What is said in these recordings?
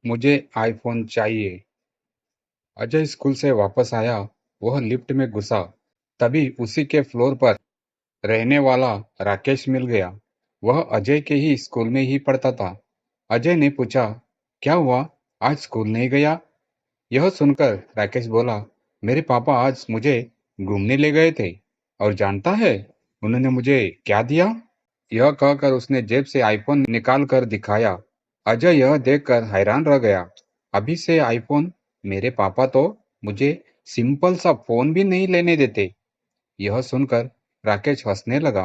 मुझे आईफोन चाहिए। अजय स्कूल से वापस आया। वह लिफ्ट में घुसा। तभी उसी के फ्लोर पर रहने वाला राकेश मिल गया। वह अजय के ही स्कूल में ही पढ़ता था। अजय ने पूछा, क्या हुआ, आज स्कूल नहीं गया? यह सुनकर राकेश बोला, मेरे पापा आज मुझे घूमने ले गए थे। और जानता है उन्होंने मुझे क्या दिया? यह कहकर उसने जेब से आईफोन निकाल कर दिखाया। अजय यह देखकर हैरान रह गया। अभी से आईफोन? मेरे पापा तो मुझे सिंपल सा फोन भी नहीं लेने देते। यह सुनकर राकेश हंसने लगा।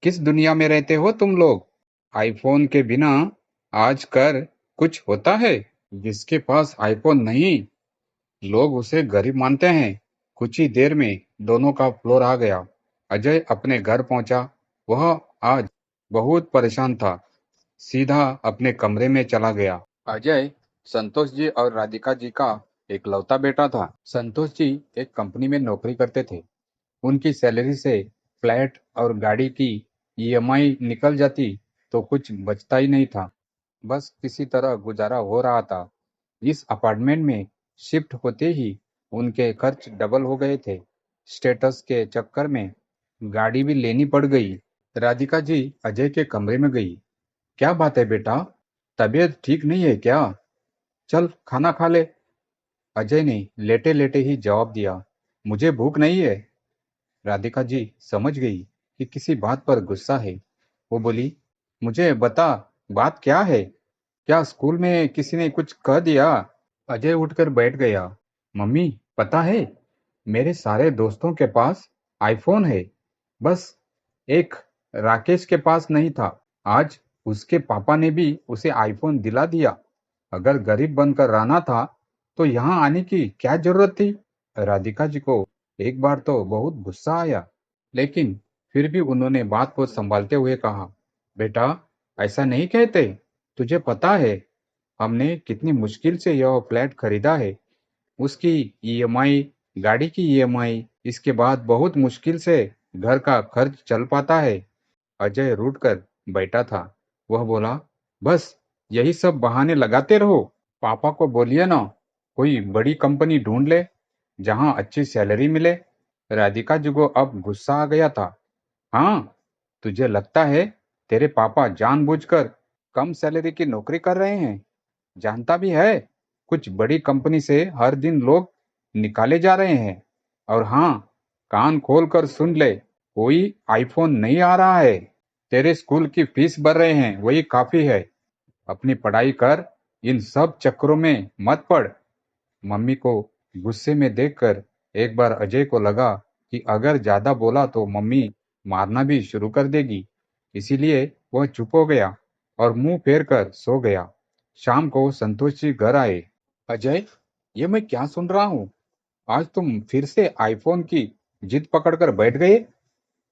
किस दुनिया में रहते हो तुम लोग? आईफोन के बिना आज कर कुछ होता है? जिसके पास आईफोन नहीं, लोग उसे गरीब मानते हैं। कुछ ही देर में दोनों का फ्लोर आ गया। अजय अपने घर पहुंचा। वह आज बहुत परेशान था। सीधा अपने कमरे में चला गया। अजय संतोष जी और राधिका जी का इकलौता बेटा था। संतोष जी एक कंपनी में नौकरी करते थे। उनकी सैलरी से फ्लैट और गाड़ी की ईएमआई निकल जाती तो कुछ बचता ही नहीं था। बस किसी तरह गुजारा हो रहा था। इस अपार्टमेंट में शिफ्ट होते ही उनके खर्च डबल हो गए थे। स्टेटस के चक्कर में गाड़ी भी लेनी पड़ गई। राधिका जी अजय के कमरे में गई। क्या बात है बेटा, तबीयत ठीक नहीं है क्या? चल खाना खा ले। अजय ने लेटे लेटे ही जवाब दिया, मुझे भूख नहीं है। राधिका जी समझ गई कि किसी बात पर गुस्सा है। वो बोली, मुझे बता, बात क्या है? क्या स्कूल में किसी ने कुछ कह दिया? अजय उठकर बैठ गया। मम्मी, पता है, मेरे सारे दोस्तों के पास आईफोन है। बस एक राकेश के पास नहीं था। आज उसके पापा ने भी उसे आईफोन दिला दिया। अगर गरीब बनकर रहना था तो यहाँ आने की क्या जरूरत थी? राधिका जी को एक बार तो बहुत गुस्सा आया, लेकिन फिर भी उन्होंने बात को संभालते हुए कहा, बेटा, ऐसा नहीं कहते। तुझे पता है हमने कितनी मुश्किल से यह फ्लैट खरीदा है। उसकी ईएमआई, गाड़ी की ईएमआई, इसके बाद बहुत मुश्किल से घर का खर्च चल पाता है। अजय रूठ कर बैठा था। वह बोला, बस यही सब बहाने लगाते रहो। पापा को बोलिए ना, कोई बड़ी कंपनी ढूंढ ले जहां अच्छी सैलरी मिले। राधिका जी को अब गुस्सा आ गया था। हाँ, तुझे लगता है तेरे पापा जानबूझकर कम सैलरी की नौकरी कर रहे हैं? जानता भी है, कुछ बड़ी कंपनी से हर दिन लोग निकाले जा रहे हैं। और हाँ, कान खोल कर सुन ले, कोई आईफोन नहीं आ रहा है। तेरे स्कूल की फीस भर रहे हैं, वही काफी है। अपनी पढ़ाई कर, इन सब चक्करों में मत पड़। मम्मी को गुस्से में देखकर एक बार अजय को लगा कि अगर ज्यादा बोला तो मम्मी मारना भी शुरू कर देगी। इसीलिए वह चुप हो गया और मुंह फेर कर सो गया। शाम को संतोष जी घर आए। अजय, ये मैं क्या सुन रहा हूँ? आज तुम फिर से आईफोन की जिद पकड़कर बैठ गए।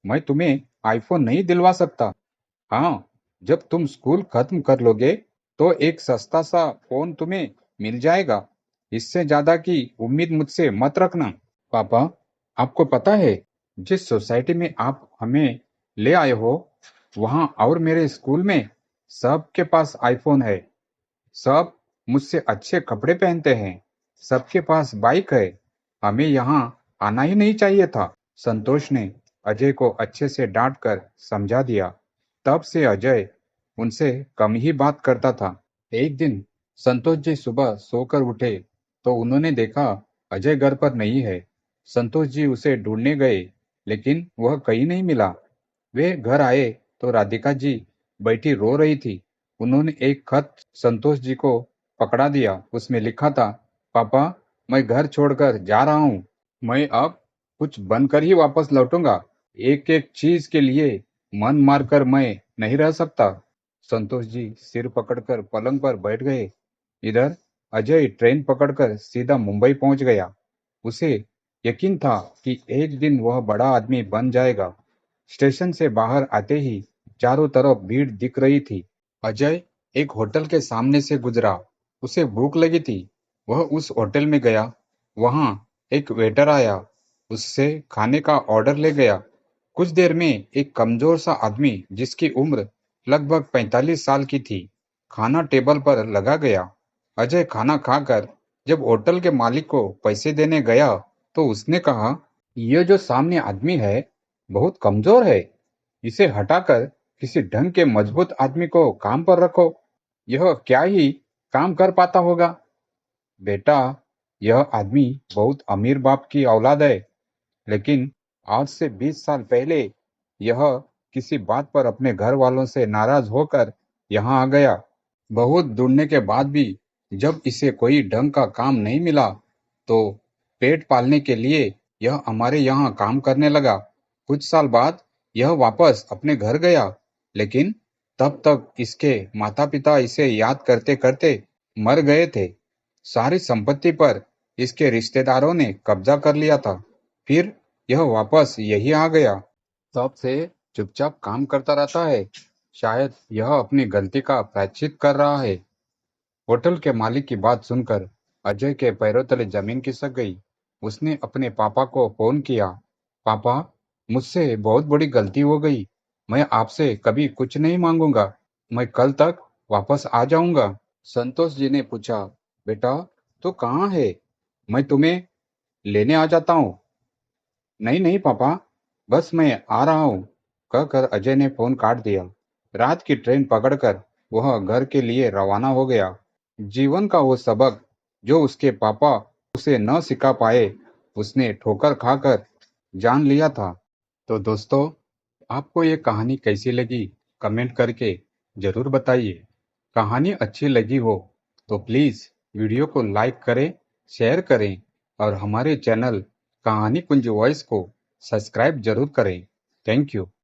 मैं तुम्हें आईफोन नहीं दिलवा सकता। हाँ, जब तुम स्कूल खत्म कर लोगे तो एक सस्ता सा फोन तुम्हें मिल जाएगा। इससे ज्यादा की उम्मीद मुझसे मत रखना। पापा, आपको पता है, जिस सोसाइटी में आप हमें ले आए हो, वहाँ और मेरे स्कूल में सबके पास आईफोन है। सब मुझसे अच्छे कपड़े पहनते हैं। सबके पास बाइक है। हमें यहाँ आना ही नहीं चाहिए था। संतोष ने अजय को अच्छे से डांट कर समझा दिया। तब से अजय उनसे कम ही बात करता था। एक दिन संतोष जी सुबह सोकर उठे तो उन्होंने देखा अजय घर पर नहीं है। संतोष जी उसे ढूंढने गए, लेकिन वह कहीं नहीं मिला। वे घर आए तो राधिका जी बैठी रो रही थी। उन्होंने एक खत संतोष जी को पकड़ा दिया। उसमें लिखा था, पापा, मैं घर छोड़कर जा रहा हूँ। मैं अब कुछ बनकर ही वापस लौटूंगा। एक एक चीज के लिए मन मारकर मैं नहीं रह सकता। संतोष जी सिर पकड़कर पलंग पर बैठ गए। इधर अजय ट्रेन पकड़कर सीधा मुंबई पहुंच गया। उसे यकीन था कि एक दिन वह बड़ा आदमी बन जाएगा। स्टेशन से बाहर आते ही चारों तरफ भीड़ दिख रही थी। अजय एक होटल के सामने से गुजरा। उसे भूख लगी थी। वह उस होटल में गया। वहां एक वेटर आया। उससे खाने का ऑर्डर ले गया। कुछ देर में एक कमजोर सा आदमी, जिसकी उम्र लगभग 45 साल की थी, खाना टेबल पर लगा गया। अजय खाना खाकर जब होटल के मालिक को पैसे देने गया तो उसने कहा, यह जो सामने आदमी है बहुत कमजोर है। इसे हटाकर किसी ढंग के मजबूत आदमी को काम पर रखो। यह क्या ही काम कर पाता होगा। बेटा, यह आदमी बहुत अमीर बाप की औलाद है, लेकिन आज से 20 साल पहले यह किसी बात पर अपने घर वालों से नाराज होकर यहाँ आ गया। बहुत ढूंढने के बाद भी जब इसे कोई ढंग का काम नहीं मिला तो पेट पालने के लिए यह हमारे यहाँ काम करने लगा। कुछ साल बाद यह वापस अपने घर गया, लेकिन तब तक इसके माता पिता इसे याद करते करते मर गए थे। सारी संपत्ति पर इसके रिश्तेदारों ने कब्जा कर लिया था। फिर यह वापस यही आ गया। तब से चुपचाप काम करता रहता है। शायद यह अपनी गलती का प्रायश्चित कर रहा है। होटल के मालिक की बात सुनकर अजय के पैरों तले जमीन खिसक गई। उसने अपने पापा को फोन किया। पापा, मुझसे बहुत बड़ी गलती हो गई। मैं आपसे कभी कुछ नहीं मांगूंगा। मैं कल तक वापस आ जाऊंगा। संतोष जी ने पूछा, बेटा तू कहाँ है? मैं तुम्हें लेने आ जाता हूँ। नहीं नहीं पापा, बस मैं आ रहा हूँ, कहकर अजय ने फोन काट दिया। रात की ट्रेन पकड़कर वह घर के लिए रवाना हो गया। जीवन का वो सबक जो उसके पापा उसे न सिखा पाए, उसने ठोकर खाकर जान लिया था। तो दोस्तों, आपको ये कहानी कैसी लगी कमेंट करके जरूर बताइए। कहानी अच्छी लगी हो तो प्लीज वीडियो को लाइक करें, शेयर करें और हमारे चैनल कहानी कुंज वॉइस को सब्सक्राइब जरूर करें। Thank you.